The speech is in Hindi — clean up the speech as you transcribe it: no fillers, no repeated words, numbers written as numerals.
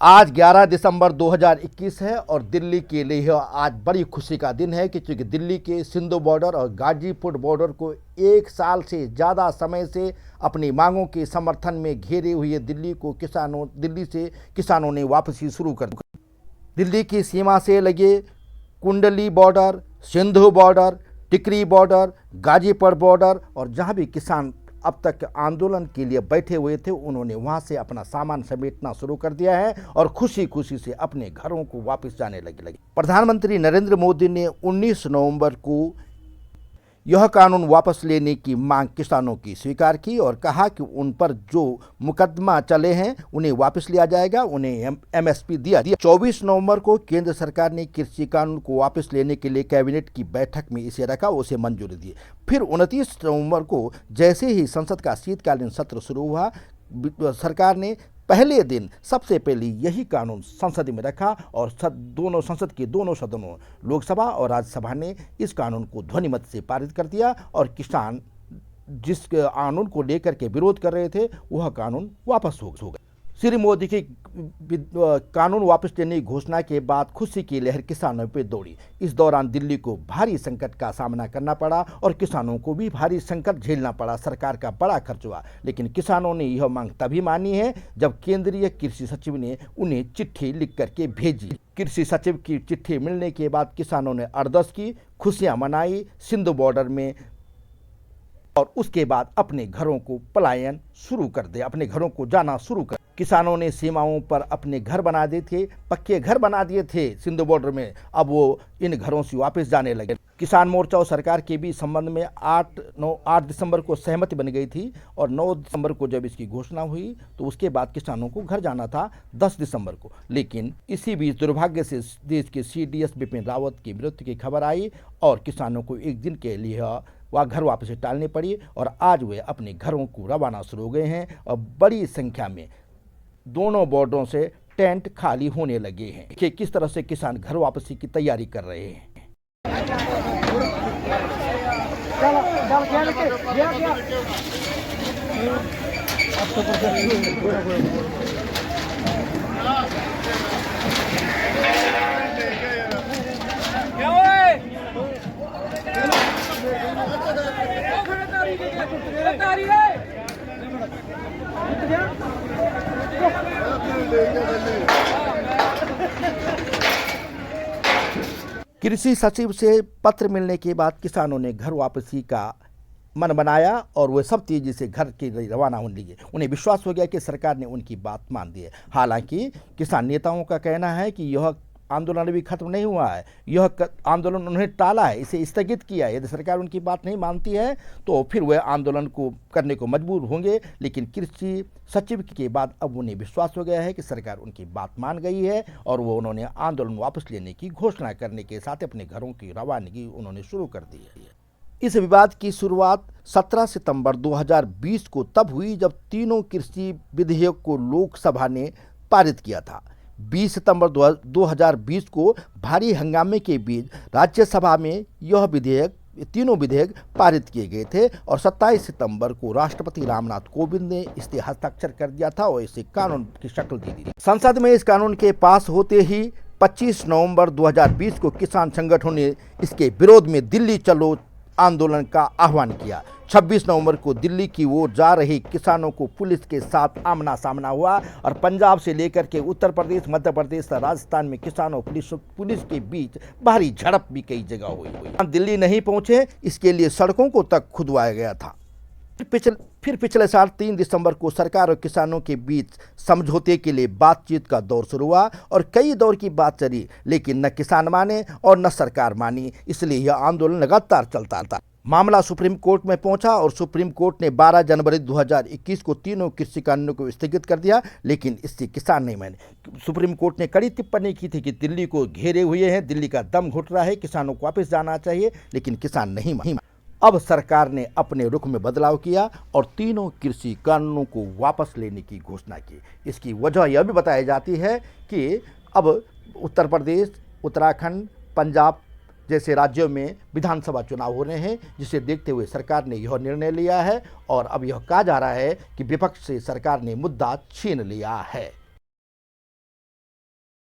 आज 11 दिसंबर 2021 है और दिल्ली के लिए यह आज बड़ी खुशी का दिन है कि चूँकि दिल्ली के सिंधु बॉर्डर और गाजीपुर बॉर्डर को एक साल से ज़्यादा समय से अपनी मांगों के समर्थन में घेरे हुए दिल्ली से किसानों ने वापसी शुरू कर दी। दिल्ली की सीमा से लगे कुंडली बॉर्डर, सिंधु बॉर्डर, टिकरी बॉर्डर, गाजीपुर बॉर्डर और जहाँ भी किसान अब तक आंदोलन के लिए बैठे हुए थे, उन्होंने वहां से अपना सामान समेटना शुरू कर दिया है और खुशी खुशी से अपने घरों को वापस जाने लगे। प्रधानमंत्री नरेंद्र मोदी ने 19 नवंबर को यह कानून वापस लेने की मांग किसानों की स्वीकार की और कहा कि उन पर जो मुकदमा चले हैं उन्हें वापस लिया जाएगा, उन्हें एमएसपी दिया। 24 नवंबर को केंद्र सरकार ने कृषि कानून को वापस लेने के लिए कैबिनेट की बैठक में इसे रखा, उसे मंजूरी दी। फिर 29 नवंबर को जैसे ही संसद का शीतकालीन सत्र शुरू हुआ, सरकार ने पहले दिन सबसे पहले यही कानून संसद में रखा और संसद के दोनों सदनों लोकसभा और राज्यसभा ने इस कानून को ध्वनिमत से पारित कर दिया और किसान जिस कानून को लेकर के विरोध कर रहे थे वह कानून वापस हो गया। श्री मोदी की कानून वापस लेने की घोषणा के बाद खुशी की लहर किसानों पर दौड़ी। इस दौरान दिल्ली को भारी संकट का सामना करना पड़ा और किसानों को भी भारी संकट झेलना पड़ा। सरकार का बड़ा खर्च हुआ, लेकिन किसानों ने यह मांग तभी मानी है जब केंद्रीय कृषि सचिव ने उन्हें चिट्ठी लिख करके भेजी। कृषि सचिव की चिट्ठी मिलने के बाद किसानों ने अरदस की, खुशियां मनाई सिंधु बॉर्डर में और उसके बाद अपने घरों को पलायन शुरू कर दिया, अपने घरों को जाना शुरू कर। किसानों ने सीमाओं पर अपने घर बना दिए थे, पक्के घर बना दिए थे सिंधु बॉर्डर में, अब वो इन घरों से वापस जाने लगे। किसान मोर्चा और सरकार के बीच संबंध में 8 दिसंबर को सहमति बन गई थी और 9 दिसंबर को जब इसकी घोषणा हुई तो उसके बाद किसानों को घर जाना था 10 दिसंबर को। लेकिन इसी बीच दुर्भाग्य से देश के सीडीएस बिपिन रावत की मृत्यु की खबर आई और किसानों को एक दिन के लिए वह घर वापसी टालनी पड़ी और आज वे अपने घरों को रवाना शुरू हो गए हैं और बड़ी संख्या में दोनों बॉर्डरों से टेंट खाली होने लगे हैं कि किस तरह से किसान घर वापसी की तैयारी कर रहे हैं। कृषि सचिव से पत्र मिलने के बाद किसानों ने घर वापसी का मन बनाया और वे सब तेजी से घर के लिए रवाना होने लगे। उन्हें विश्वास हो गया कि सरकार ने उनकी बात मान दी है। हालांकि किसान नेताओं का कहना है कि यह आंदोलन भी खत्म नहीं हुआ है, यह आंदोलन उन्होंने टाला है, इसे स्थगित किया है। यदि सरकार उनकी बात नहीं मानती है तो फिर वह आंदोलन को करने को मजबूर होंगे। लेकिन कृषि सचिव के बाद अब उन्हें विश्वास हो गया है कि सरकार उनकी बात मान गई है और उन्होंने आंदोलन वापस लेने की घोषणा करने के साथ अपने घरों की रवानगी उन्होंने शुरू कर दी है। इस विवाद की शुरुआत 17 सितंबर 2020 को तब हुई जब तीनों कृषि विधेयक को लोकसभा ने पारित किया था। 20 सितंबर 2020 को भारी हंगामे के बीच राज्यसभा में तीनों विधेयक पारित किए गए थे और 27 सितंबर को राष्ट्रपति रामनाथ कोविंद ने इस पर हस्ताक्षर कर दिया था और इसे कानून की शक्ल दे दी थी। संसद में इस कानून के पास होते ही 25 नवंबर 2020 को किसान संगठनों ने इसके विरोध में दिल्ली चलो आंदोलन का आह्वान किया। 26 नवंबर को दिल्ली की ओर जा रहे किसानों को पुलिस के साथ आमना सामना हुआ और पंजाब से लेकर के उत्तर प्रदेश, मध्य प्रदेश और राजस्थान में किसानों पुलिस के बीच भारी झड़प भी कई जगह हुई। हम दिल्ली नहीं पहुंचे, इसके लिए सड़कों को तक खुदवाया गया था। फिर पिछले साल 3 दिसंबर को सरकार और किसानों के बीच समझौते के लिए बातचीत का दौर शुरू हुआ और कई दौर की बात चली, लेकिन न किसान माने और न सरकार मानी, इसलिए यह आंदोलन लगातार चलता था। मामला सुप्रीम कोर्ट में पहुंचा और सुप्रीम कोर्ट ने 12 जनवरी 2021 को तीनों कृषि कानूनों को स्थगित कर दिया, लेकिन इससे किसान नहीं माने। सुप्रीम कोर्ट ने कड़ी टिप्पणी की थी कि दिल्ली को घेरे हुए हैं, दिल्ली का दम घुट रहा है, किसानों को वापस जाना चाहिए, लेकिन किसान नहीं माने। अब सरकार ने अपने रुख में बदलाव किया और तीनों कृषि कानूनों को वापस लेने की घोषणा की। इसकी वजह यह भी बताई जाती है कि अब उत्तर प्रदेश, उत्तराखंड, पंजाब जैसे राज्यों में विधानसभा चुनाव हो रहे हैं, जिसे देखते हुए सरकार ने यह निर्णय लिया है और अब यह कहा जा रहा है कि विपक्ष से सरकार ने मुद्दा छीन लिया है।